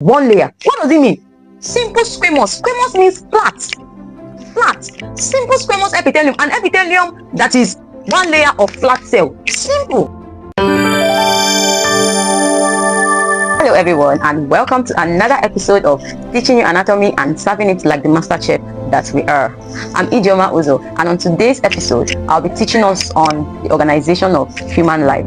One layer. What does it mean? Simple squamous. Squamous means flat. Flat. Simple squamous epithelium. An epithelium that is one layer of flat cell. Simple. Hello everyone, and welcome to another episode of Teaching You Anatomy and Serving It Like the Master Chef that we are. I'm Ijeoma Uzo, and on today's episode I'll be teaching us on the organization of human life.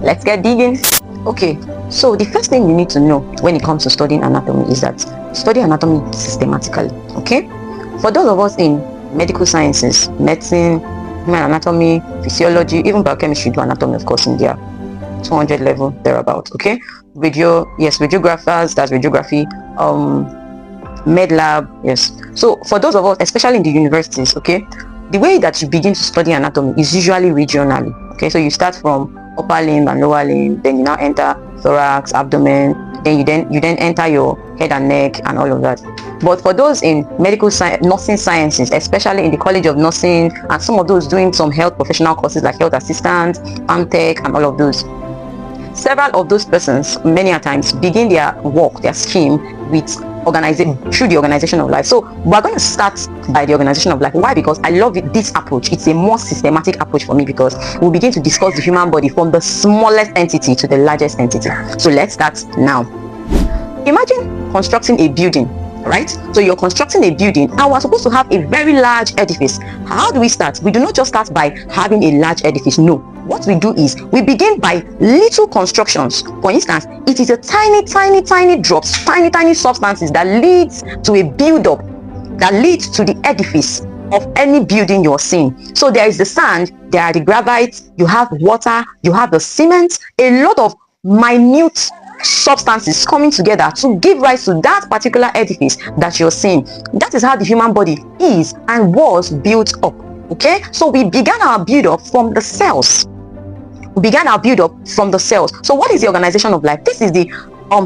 Let's get digging. Okay, so the first thing you need to know when it comes to studying anatomy is that study anatomy systematically. Okay, for those of us in medical sciences, medicine, human anatomy, physiology, even biochemistry do anatomy, of course, in their 200 level thereabout. Okay, radiographers, that's radiography, med lab, yes. So for those of us, especially in the universities, okay, the way that you begin to study anatomy is usually regionally. Okay, so you start from upper limb and lower limb, then you now enter thorax, abdomen, then you then enter your head and neck and all of that. But for those in medical science, nursing sciences, especially in the College of Nursing, and some of those doing some health professional courses like health assistant, tech, and all of those, several of those persons many a times begin their work, their scheme with organizing through the organization of life. So we're going to start by the organization of life. Why? Because I love this approach. It's a more systematic approach for me, because we'll begin to discuss the human body from the smallest entity to the largest entity. So let's start now. Imagine constructing a building, right? So you're constructing a building and we're supposed to have a very large edifice. How do we start? We do not just start by having a large edifice. No, what we do is we begin by little constructions. For instance, it is a tiny drops, tiny substances that leads to a build-up, that leads to the edifice of any building you're seeing. So there is the sand, there are the gravites, you have water, you have the cement, a lot of minute substances coming together to give rise to that particular edifice that you're seeing. That is how the human body is and was built up. Okay, so we began our build-up from the cells. So what is the organization of life? This is the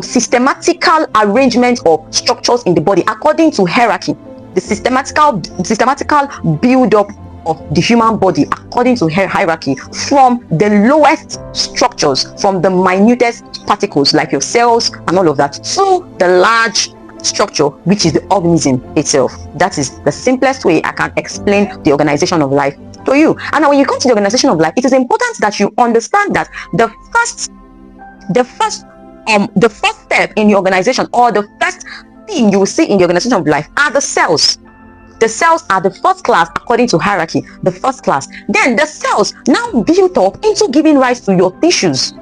systematical arrangement of structures in the body according to hierarchy. The systematical build-up of the human body according to hierarchy, from the lowest structures, from the minutest particles like your cells and all of that, to the large structure, which is the organism itself. That is the simplest way I can explain the organization of life to you. And now when you come to the organization of life, it is important that you understand that the first step in the organization, or the first thing you will see in the organization of life, are the cells. The cells are the first class according to hierarchy, the first class. Then the cells now built up into giving rise to your tissues.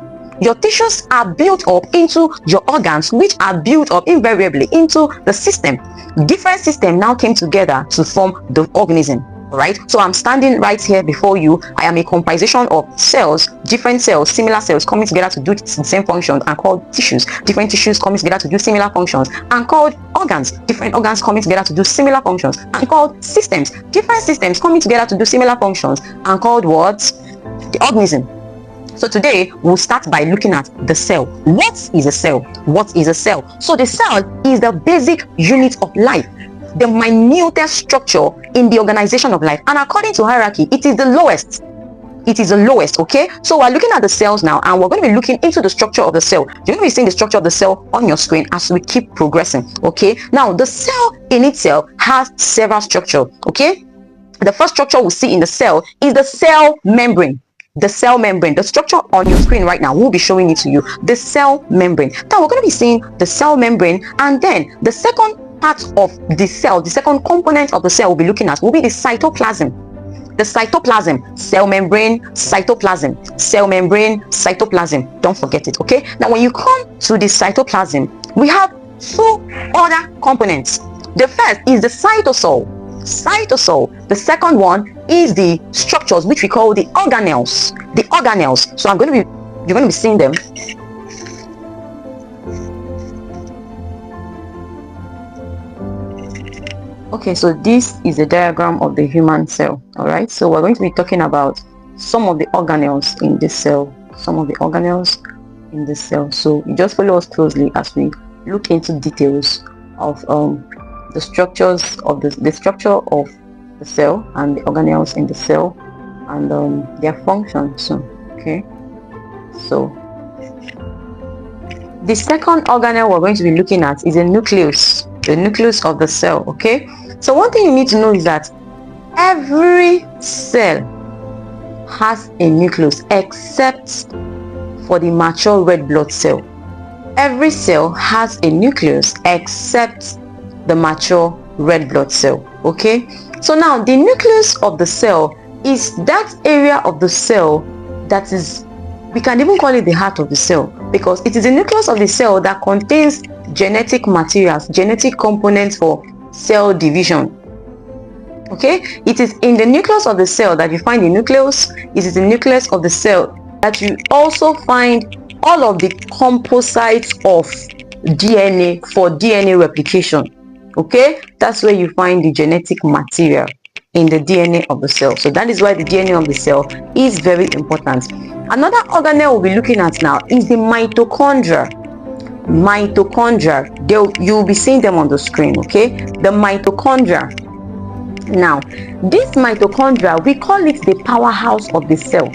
Your tissues are built up into your organs, which are built up invariably into the system. Different systems now came together to form the organism. Right, so I'm standing right here before you. I am a composition of cells, different cells, similar cells coming together to do the same functions, and called tissues. Different tissues coming together to do similar functions, and called organs. Different organs coming together to do similar functions, and called systems. Different systems coming together to do similar functions, and called what? The organism. So today we'll start by looking at the cell. What is a cell? What is a cell? So the cell is the basic unit of life, the minutest structure in the organization of life, and according to hierarchy, it is the lowest. Okay, so we're looking at the cells now, and we're going to be looking into the structure of the cell. You're going to be seeing the structure of the cell on your screen as we keep progressing. Okay, now the cell in itself has several structures. Okay, the first structure we see in the cell is the cell membrane. The structure on your screen right now, we'll be showing it to you. The cell membrane. Now we're going to be seeing the cell membrane, and then the second part of the cell, the second component of the cell we'll be looking at will be the cytoplasm. The cytoplasm, cell membrane, cytoplasm, cell membrane, cytoplasm. Don't forget it. Okay, now when you come to the cytoplasm, we have two other components. The first is the cytosol. The second one is the structures which we call the organelles. So you're going to be seeing them. Okay, so this is a diagram of the human cell. All right, so we're going to be talking about some of the organelles in this cell. So you just follow us closely as we look into details of the structures of the structure of the cell and the organelles in the cell, and their functions. Okay, so The second organelle we're going to be looking at is a nucleus, the nucleus of the cell. Okay, so one thing you need to know is that every cell has a nucleus except for the mature red blood cell. Every cell has a nucleus except the mature red blood cell. Okay, so now the nucleus of the cell is that area of the cell that is, we can even call it the heart of the cell, because it is the nucleus of the cell that contains genetic materials, genetic components for cell division. Okay, it is in the nucleus of the cell that you find the nucleus. It is the nucleus of the cell that you also find all of the composites of DNA for DNA replication. Okay, that's where you find the genetic material in the DNA of the cell. So that is why the DNA of the cell is very important. Another organelle we'll be looking at now is the mitochondria. Mitochondria, you'll be seeing them on the screen. Okay, the mitochondria. Now, this mitochondria, we call it the powerhouse of the cell.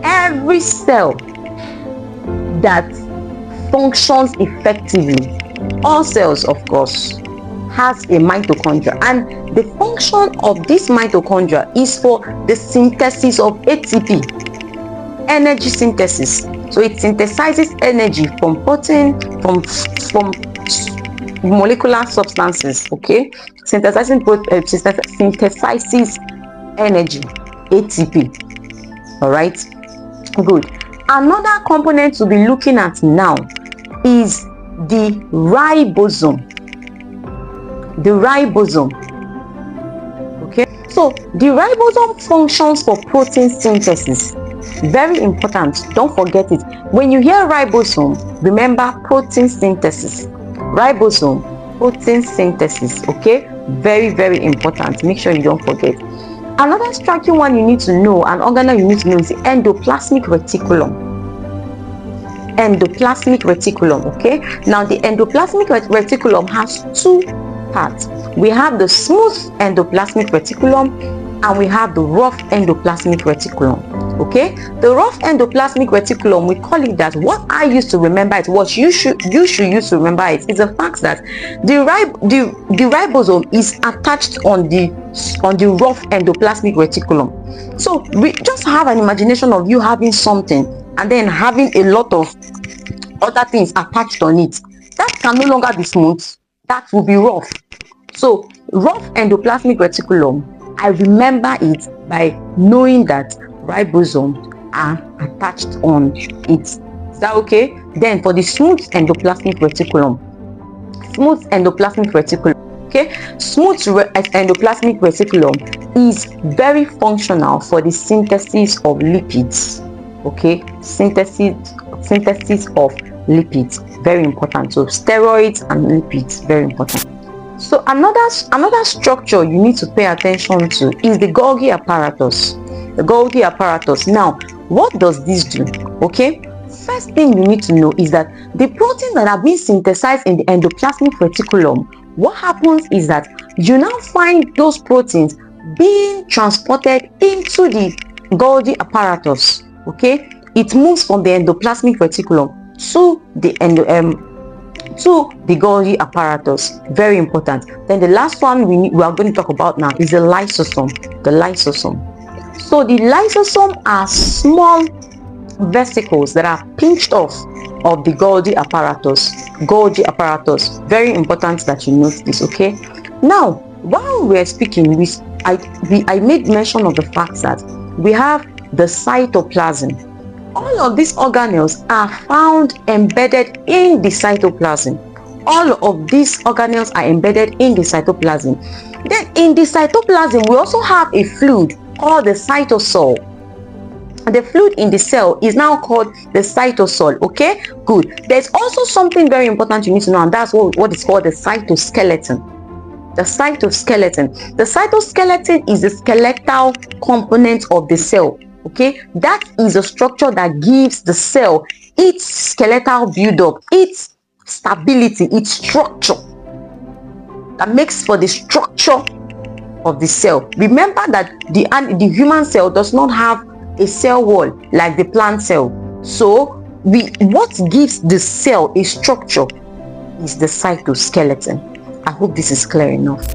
Every cell that functions effectively, all cells of course, has a mitochondria, and the function of this mitochondria is for the synthesis of ATP, energy synthesis. So it synthesizes energy from protein, from molecular substances. Okay, synthesizes energy, ATP. All right, good. Another component to be looking at now is the ribosome. The ribosome. Okay, so the ribosome functions for protein synthesis. Very important, don't forget it. When you hear ribosome, remember protein synthesis. Ribosome, protein synthesis. Okay, very, very important. Make sure you don't forget. Another striking one you need to know, an organelle you need to know, is the endoplasmic reticulum. Endoplasmic reticulum. Okay, now the endoplasmic reticulum has two parts. We have the smooth endoplasmic reticulum and we have the rough endoplasmic reticulum. Okay, the rough endoplasmic reticulum, we call it that. What I used to remember it, what you should use to remember it, is the fact that the ribosome is attached on the rough endoplasmic reticulum. So we just have an imagination of you having something and then having a lot of other things attached on it. That can no longer be smooth, that will be rough. So rough endoplasmic reticulum, I remember it by knowing that ribosomes are attached on it. Is that okay? Then for the smooth endoplasmic reticulum, okay, smooth endoplasmic reticulum is very functional for the synthesis of lipids. Okay, synthesis of lipids, very important. So steroids and lipids, very important. So another structure you need to pay attention to is the Golgi apparatus. The Golgi apparatus. Now, what does this do? Okay, first thing you need to know is that the proteins that are being synthesized in the endoplasmic reticulum, what happens is that you now find those proteins being transported into the Golgi apparatus. Okay, it moves from the endoplasmic reticulum to the Golgi apparatus. Very important. Then the last one we are going to talk about now is the lysosome. The lysosome. So the lysosome are small vesicles that are pinched off of the Golgi apparatus. Golgi apparatus. Very important that you note this. Okay. Now, while we are speaking, I made mention of the fact that we have the cytoplasm. All of these organelles are found embedded in the cytoplasm. All of these organelles are embedded in the cytoplasm. Then in the cytoplasm, we also have a fluid called the cytosol. The fluid in the cell is now called the cytosol. Okay, good. There's also something very important you need to know, and that's what is called the cytoskeleton. The cytoskeleton. The cytoskeleton is the skeletal component of the cell. Okay, that is a structure that gives the cell its skeletal build-up, its stability, its structure, that makes for the structure of the cell. Remember that the human cell does not have a cell wall like the plant cell. So what gives the cell a structure is the cytoskeleton. I hope this is clear enough.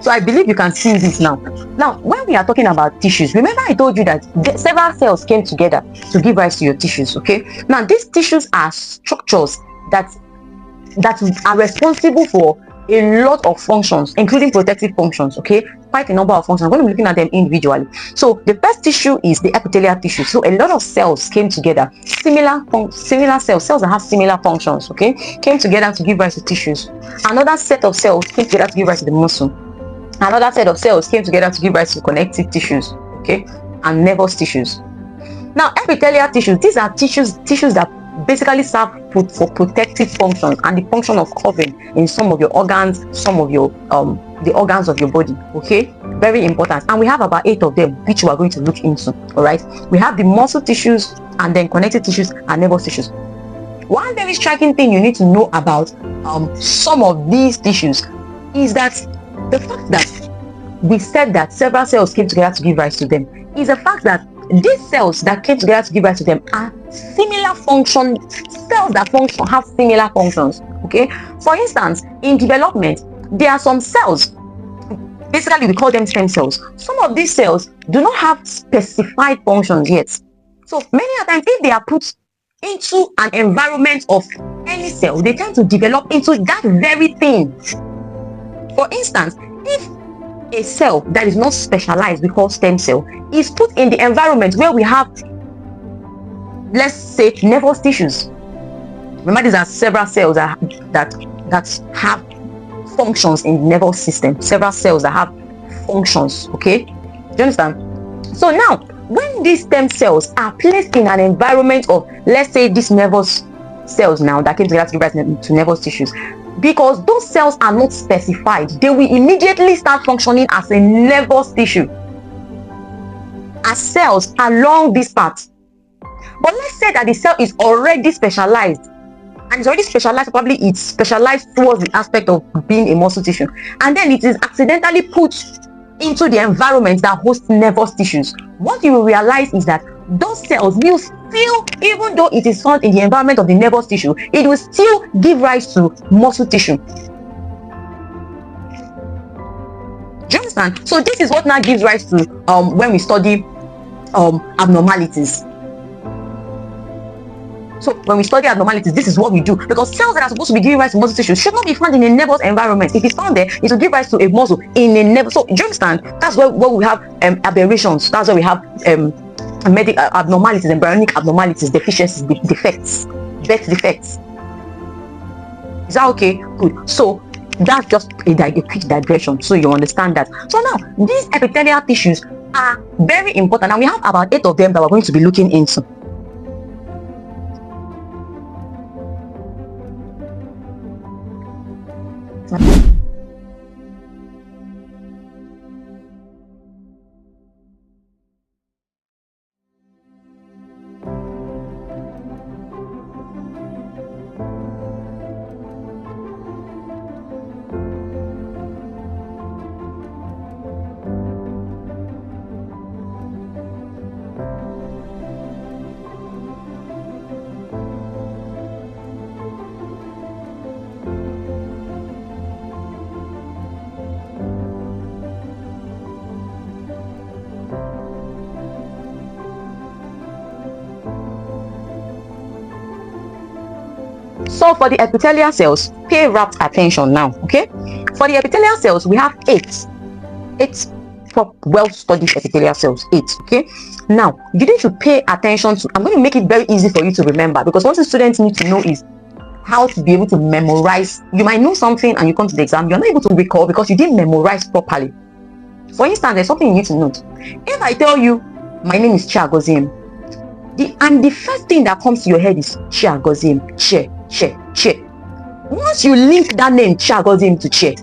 So I believe you can see this now. Now, when we are talking about tissues, remember I told you that several cells came together to give rise to your tissues, okay? Now, these tissues are structures that are responsible for a lot of functions, including protective functions, okay? Quite a number of functions. I'm going to be looking at them individually. So the first tissue is the epithelial tissue. So a lot of cells came together, similar cells that have similar functions, okay, came together to give rise to tissues. Another set of cells came together to give rise to the muscle. Another set of cells came together to give rise to connective tissues, okay, and nervous tissues. Now, epithelial tissues, these are tissues that basically serve for protective functions and the function of covering in some of your organs, some of your the organs of your body, okay, very important. And we have about 8 of them, which we are going to look into. All right, we have the muscle tissues, and then connective tissues and nervous tissues. One very striking thing you need to know about some of these tissues is that the fact that we said that several cells came together to give rise to them is the fact that these cells that came together to give rise to them are similar function cells that have similar functions, okay? For instance, in development, there are some cells, basically we call them stem cells. Some of these cells do not have specified functions yet. So many a times, if they are put into an environment of any cell, they tend to develop into that very thing. For instance, if a cell that is not specialized, we call stem cell, is put in the environment where we have, let's say, nervous tissues. Remember, these are several cells that have functions in the nervous system. Several cells that have functions, okay? Do you understand? So now, when these stem cells are placed in an environment of, let's say, these nervous cells now that came together to give rise to nervous tissues, because those cells are not specified, they will immediately start functioning as a nervous tissue, as cells along this path. But let's say that the cell is already specialized, and it's already specialized, probably it's specialized towards the aspect of being a muscle tissue, and then it is accidentally put into the environment that hosts nervous tissues. What you will realize is that those cells will still, even though it is found in the environment of the nervous tissue, it will still give rise to muscle tissue. Do you understand? So this is what now gives rise to when we study abnormalities. So when we study abnormalities, this is what we do, because cells that are supposed to be giving rise to muscle tissue should not be found in a nervous environment. If it's found there, it will give rise to a muscle in a nervous. So do you understand? That's where we have aberrations. That's where we have medical abnormalities, embryonic abnormalities, deficiencies, defects, birth defects. Is that okay? Good. So that's just a quick digression, so you understand that. So now, these epithelial tissues are very important, and we have about 8 of them that we're going to be looking into. So for the epithelial cells, pay rapt attention now, okay? For the epithelial cells, we have 8 well-studied epithelial cells, 8, okay? Now, you need to pay attention to, I'm going to make it very easy for you to remember, because what the students need to know is how to be able to memorize. You might know something and you come to the exam, you're not able to recall because you didn't memorize properly. For instance, there's something you need to note. If I tell you, my name is Chiagoziem, and the first thing that comes to your head is Chiagoziem, Che. Once you link that name Chiagoziem to Che,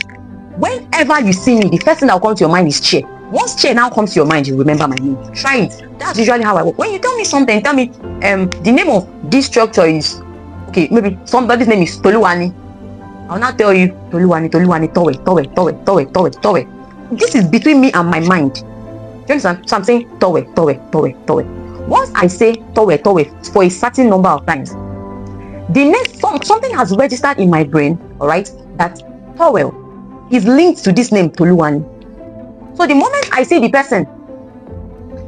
whenever you see me, the first thing that will come to your mind is Che. Once Che now comes to your mind, you remember my name. Try it. That's usually how I work. When you tell me something, tell me the name of this structure is Okay, maybe somebody's name is Toluwani. I'll not tell you Toluwani, Towe. This is between me and my mind. Do you understand? So I'm saying Towe. Once I say Towe for a certain number of times, the next something has registered in my brain, all right, that Towe is linked to this name Toluwani. So the moment I see the person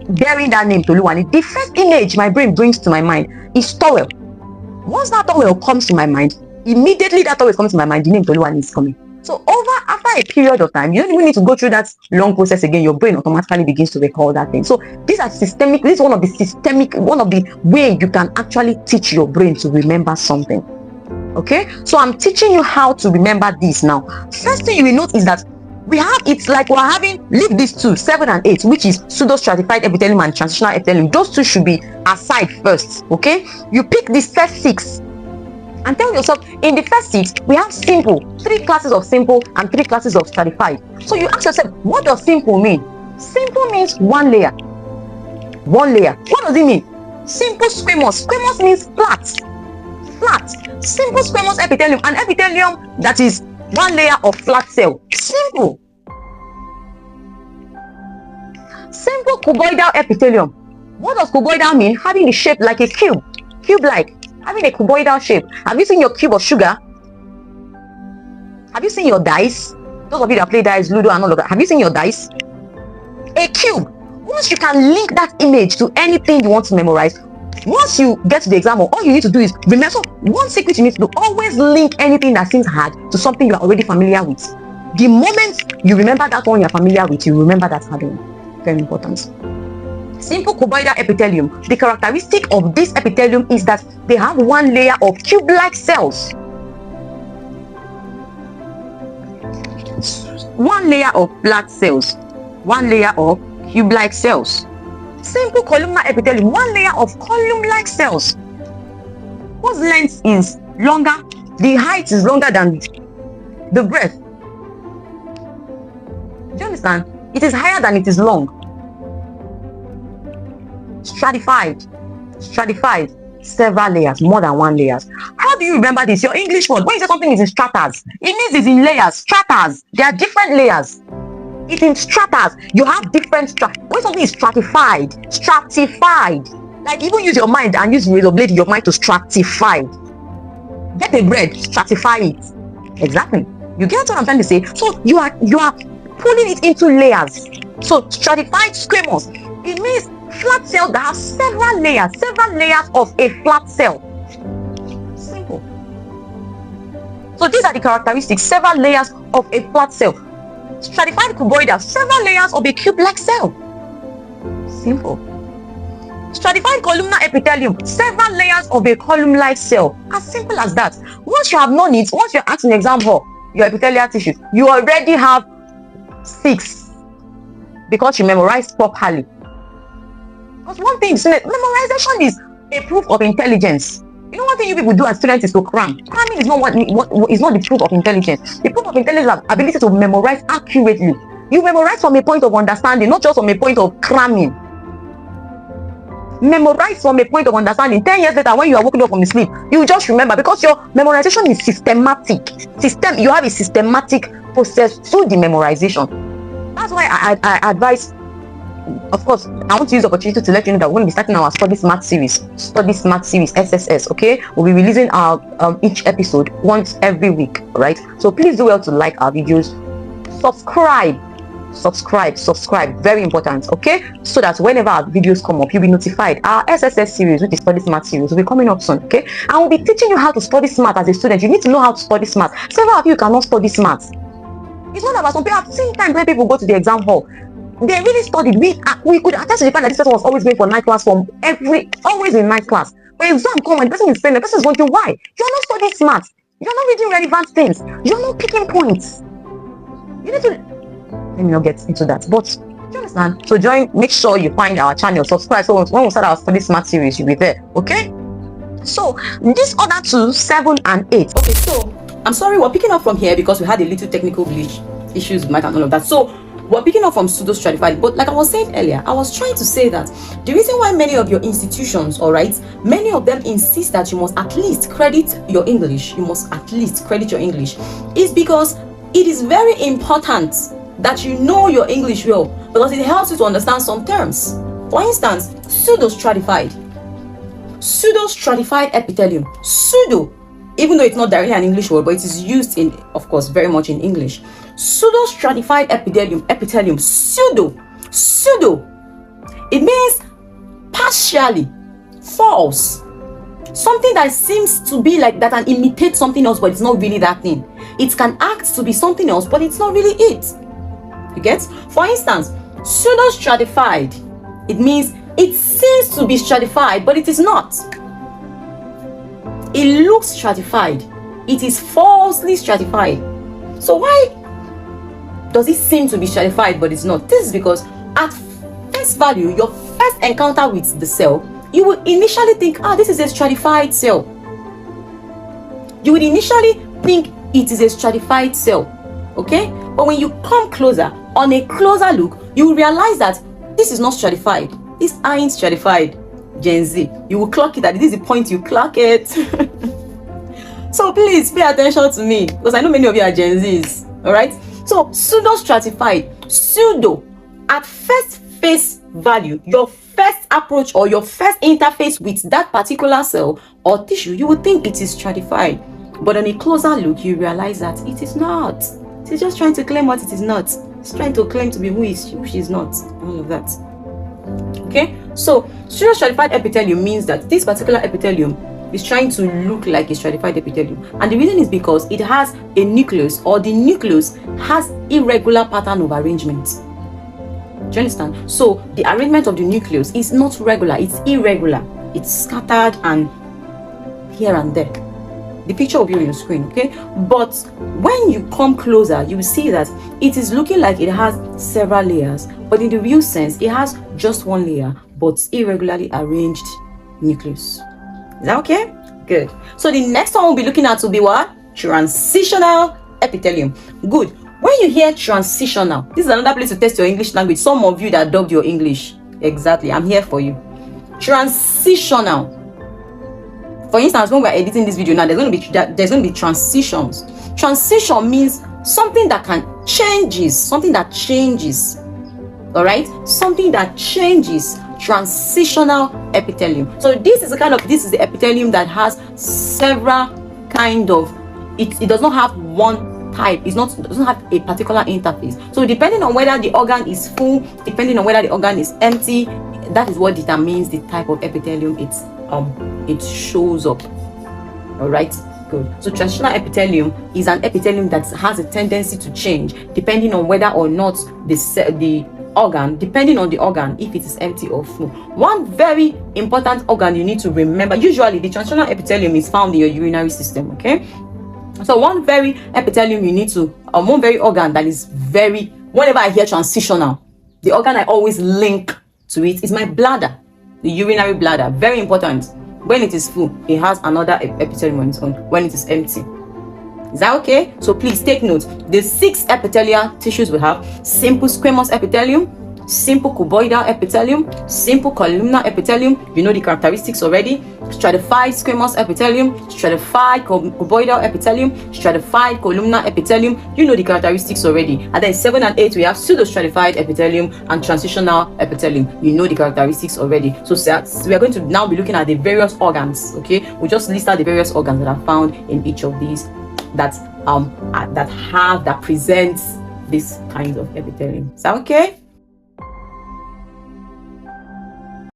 bearing that name Toluwani, the first image my brain brings to my mind is Towe. Once that Towe comes to my mind, immediately that Towe comes to my mind, the name Toluwani is coming. So after a period of time, you don't even need to go through that long process again. Your brain automatically begins to recall that thing. So these are systemic. This is one of the way you can actually teach your brain to remember something. Okay, so I'm teaching you how to remember this now. First thing you will note is that it's like we're having, leave these two, 7 and 8, which is pseudo-stratified epithelium and transitional epithelium. Those two should be aside first. Okay, you pick the first 6 and tell yourself, in the first 6 we have simple, 3 classes of simple and 3 classes of stratified. So you ask yourself, what does simple mean? Simple means one layer. What does it mean? Simple squamous means flat. Simple squamous epithelium, an epithelium that is one layer of flat cell. Simple cuboidal epithelium. What does cuboidal mean? Having the shape like a cube-like, having a cuboidal shape. Have you seen your cube of sugar? Have you seen your dice? Those of you that play dice, Ludo and all of that, have you seen your dice? A cube. Once you can link that image to anything you want to memorize, once you get to the exam, all you need to do is remember. So one secret you need to do, always link anything that seems hard to something you are already familiar with. The moment you remember that one you're familiar with, you remember that hard one. Very important. Simple cuboidal epithelium. The characteristic of this epithelium is that they have one layer of cube-like cells. One layer of flat cells. One layer of cube-like cells. Simple columnar epithelium, one layer of column-like cells. Whose length is longer? The height is longer than the breadth. Do you understand? It is higher than it is long. Stratified, several layers, more than one layers. How do you remember this? Your English word, when you say something is in stratas, it means it's in layers. Stratas, there are different layers. It's in stratas. You have different stratas. When something is stratified, like even use your mind and use razor blade in your mind to stratify. Get a bread, stratify it. Exactly. You get what I'm trying to say? So you are pulling it into layers. So stratified squamous, it means flat cells that have several layers of a flat cell. Simple. So these are the characteristics, several layers of a flat cell. Stratified cuboidal, several layers of a cube-like cell. Simple. Stratified columnar epithelium, several layers of a column-like cell. As simple as that. Once you have known it, once you're asked in exam hall, your epithelial tissue, you already have 6 because you memorized properly. Because one thing, memorization is a proof of intelligence. You know, one thing you people do as students is to cram. Cramming is not what is not the proof of intelligence. The proof of intelligence is the ability to memorize accurately. You memorize from a point of understanding, not just from a point of cramming. Memorize from a point of understanding. 10 years later, when you are waking up from the sleep, you just remember, because your memorization is systematic. You have a systematic process through the memorization. That's why I advise. Of course, I want to use the opportunity to let you know that we're going to be starting our Study Smart series, SSS. Okay, we'll be releasing our each episode once every week. Right, so please do well to like our videos, subscribe, very important. Okay, so that whenever our videos come up, you'll be notified. Our SSS series, which is Study Smart series, will be coming up soon. Okay, and we'll be teaching you how to study smart as a student. You need to know how to study smart. Several of you cannot study smart. It's not about some people. I've seen times when people go to the exam hall, they really studied. We could attest to the fact that this person was always going for night class always in night class. When exam come, when the person is saying, the person is wondering why. You're not studying smart. You're not reading relevant things. You're not picking points. You need to, let me not get into that. But do you understand? So make sure you find our channel, subscribe. So when we start our Study Smart series, you'll be there. Okay? So this other 2, 7 and 8. Okay, so I'm sorry, we're picking up from here because we had a little technical glitch issues with mic and all of that. So we're picking up from pseudo-stratified, but like I was saying earlier, I was trying to say that the reason why many of your institutions, all right, many of them insist that you must at least credit your English, is because it is very important that you know your English well, because it helps you to understand some terms. For instance, pseudo-stratified epithelium. Pseudo, even though it's not directly an English word, but it is used in, of course, very much in English. Pseudo-stratified epithelium, pseudo. It means partially, false. Something that seems to be like that and imitate something else, but it's not really that thing. It can act to be something else, but it's not really it. You get? For instance, pseudo-stratified, it means it seems to be stratified, but it is not. It looks stratified. It is falsely stratified. So why does it seem to be stratified, but it's not? This is because at face value, your first encounter with the cell, you will initially think, this is a stratified cell. You would initially think it is a stratified cell, okay? But when you come closer, on a closer look, you will realize that this is not stratified. These aren't stratified. Gen Z, you will clock it. That this is the point you clock it. So please pay attention to me, because I know many of you are Gen Zs. All right. So pseudo-stratified, pseudo, at first face value, your first approach or your first interface with that particular cell or tissue, you would think it is stratified. But on a closer look, you realize that it is not. It is just trying to claim what it is not. It's trying to claim to be who she is not. All of that. Okay, so pseudo-stratified epithelium means that this particular epithelium is trying to look like a stratified epithelium, and the reason is because it has a nucleus, or the nucleus has irregular pattern of arrangement. Do you understand? So the arrangement of the nucleus is not regular, it's irregular, it's scattered and here and there. The picture will be on your screen, okay? But when you come closer, you will see that it is looking like it has several layers, but in the real sense, it has just one layer, but irregularly arranged nucleus. Is that okay? Good. So the next one we'll be looking at will be what? Transitional epithelium. Good. When you hear transitional, this is another place to test your English language. Some of you that dubbed your English. Exactly. I'm here for you. Transitional. For instance, when we're editing this video now, there's going to be transitions. Transition means something that changes. All right, something that changes. Transitional epithelium. So this is the epithelium that has several kind of. It does not have one type. It doesn't have a particular interface. So depending on whether the organ is full, depending on whether the organ is empty, that is what determines the type of epithelium it shows up. All right, good. So transitional epithelium is an epithelium that has a tendency to change depending on whether or not the organ, depending on the organ, if it is empty or full. One very important organ you need to remember, usually the transitional epithelium is found in your urinary system, okay? So one very epithelium you need to, one very organ that is very, whenever I hear transitional, the organ I always link to it is my bladder, the urinary bladder. Very important. When it is full, it has another epithelium on its own. When it is empty. Is that okay? So please take note. The 6 epithelial tissues we have: simple squamous epithelium, simple cuboidal epithelium, simple columnar epithelium. You know the characteristics already. Stratified squamous epithelium, stratified cuboidal epithelium, stratified columnar epithelium. You know the characteristics already. And then 7 and 8 we have pseudo-stratified epithelium and transitional epithelium. You know the characteristics already. So we are going to now be looking at the various organs. Okay, we just listed the various organs that are found in each of these that presents this kind of epithelium. Is that okay?